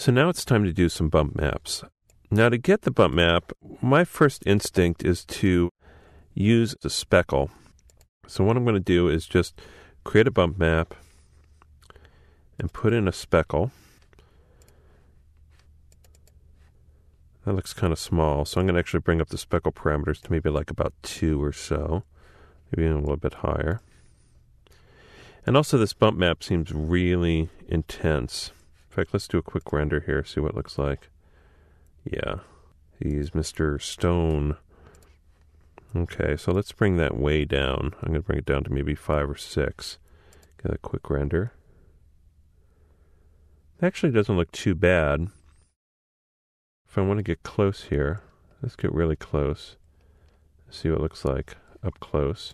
So now it's time to do some bump maps. Now to get the bump map, my first instinct is to use the speckle. So what I'm going to do is just create a bump map and put in a speckle. That looks kind of small, so I'm going to actually bring up the speckle parameters to maybe like about 2 or so, maybe even a little bit higher. And also this bump map seems really intense. In fact, let's do a quick render here, see what it looks like. Yeah, he's Mr. Stone. Okay, so let's bring that way down. I'm going to bring it down to maybe 5 or 6. Get a quick render. It actually doesn't look too bad. If I want to get close here, let's get really close. See what it looks like up close.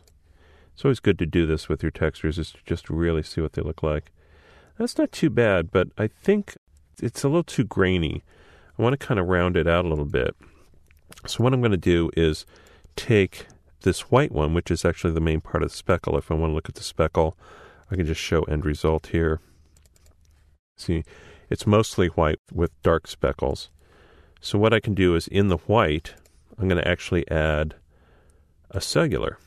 It's always good to do this with your textures, is to just really see what they look like. That's not too bad, but I think it's a little too grainy. I want to kind of round it out a little bit. So what I'm going to do is take this white one, which is actually the main part of the speckle. If I want to look at the speckle, I can just show end result here. See, it's mostly white with dark speckles. So what I can do is in the white, I'm going to actually add a cellular.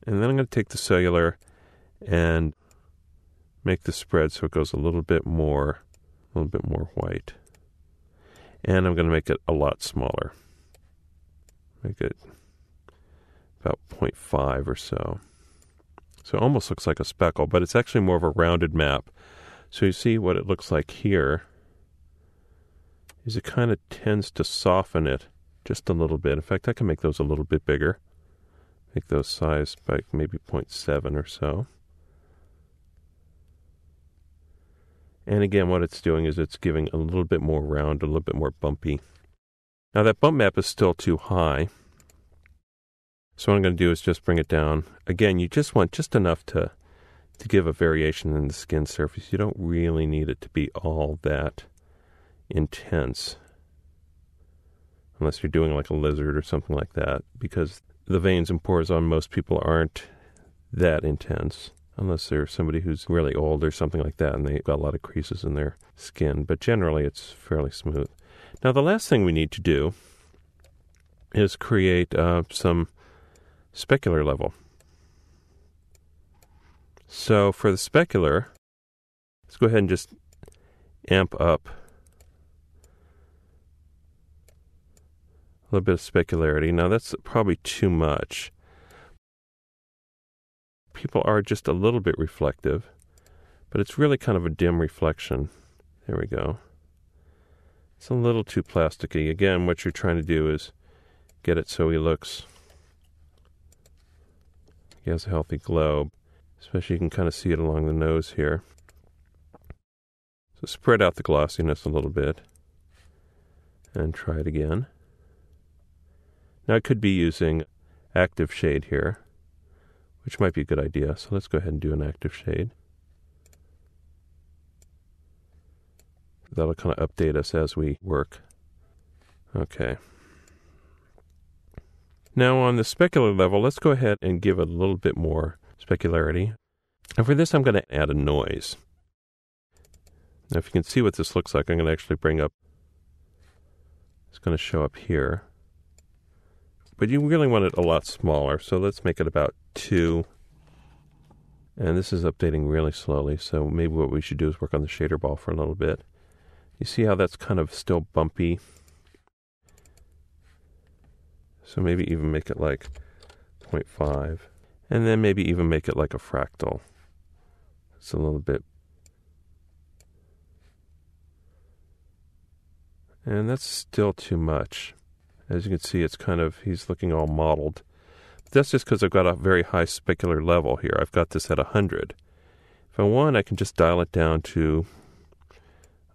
And then I'm going to take the cellular and make the spread so it goes a little bit more white. And I'm going to make it a lot smaller. Make it about 0.5 or so. So it almost looks like a speckle, but it's actually more of a rounded map. So you see what it looks like here is it kind of tends to soften it just a little bit. In fact, I can make those a little bit bigger. Make those sized by maybe 0.7 or so. And again, what it's doing is it's giving a little bit more round, a little bit more bumpy. Now that bump map is still too high. So what I'm going to do is just bring it down. Again, you just want just enough to give a variation in the skin surface. You don't really need it to be all that intense. Unless you're doing like a lizard or something like that. Because the veins and pores on most people aren't that intense. Unless they're somebody who's really old or something like that and they've got a lot of creases in their skin. But generally it's fairly smooth. Now the last thing we need to do is create some specular level. So for the specular, let's go ahead and just amp up a little bit of specularity. Now that's probably too much. People are just a little bit reflective, but it's really kind of a dim reflection. There we go. It's a little too plasticky. Again, what you're trying to do is get it so he has a healthy glow. Especially you can kind of see it along the nose here. So spread out the glossiness a little bit. And try it again. Now I could be using active shade here, which might be a good idea. So let's go ahead and do an active shade. That'll kind of update us as we work. Okay. Now on the specular level, let's go ahead and give it a little bit more specularity. And for this, I'm going to add a noise. Now if you can see what this looks like, I'm going to actually bring up, it's going to show up here. But you really want it a lot smaller, so let's make it about 2. And this is updating really slowly, so maybe what we should do is work on the shader ball for a little bit. You see how that's kind of still bumpy? So maybe even make it like 0.5. And then maybe even make it like a fractal. It's a little bit. And that's still too much. As you can see, it's kind of, he's looking all mottled. But that's just because I've got a very high specular level here. I've got this at 100. If I want, I can just dial it down to,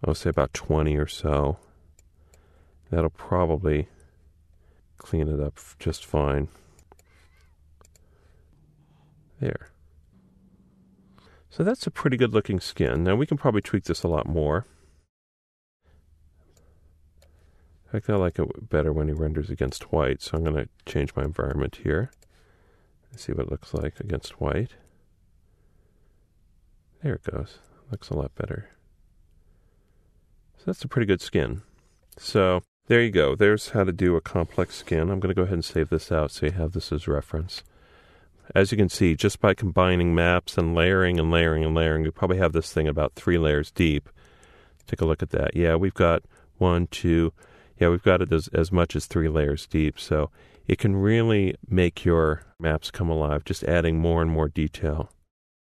I'll say about 20 or so. That'll probably clean it up just fine. There. So that's a pretty good looking skin. Now we can probably tweak this a lot more. In fact, I like it better when he renders against white, so I'm going to change my environment here and see what it looks like against white. There it goes. Looks a lot better. So that's a pretty good skin. So there you go. There's how to do a complex skin. I'm going to go ahead and save this out so you have this as reference. As you can see, just by combining maps and layering and layering and layering, we probably have this thing about 3 layers deep. Take a look at that. Yeah, we've got 1, 2. Yeah, we've got it as much as 3 layers deep. So it can really make your maps come alive, just adding more and more detail.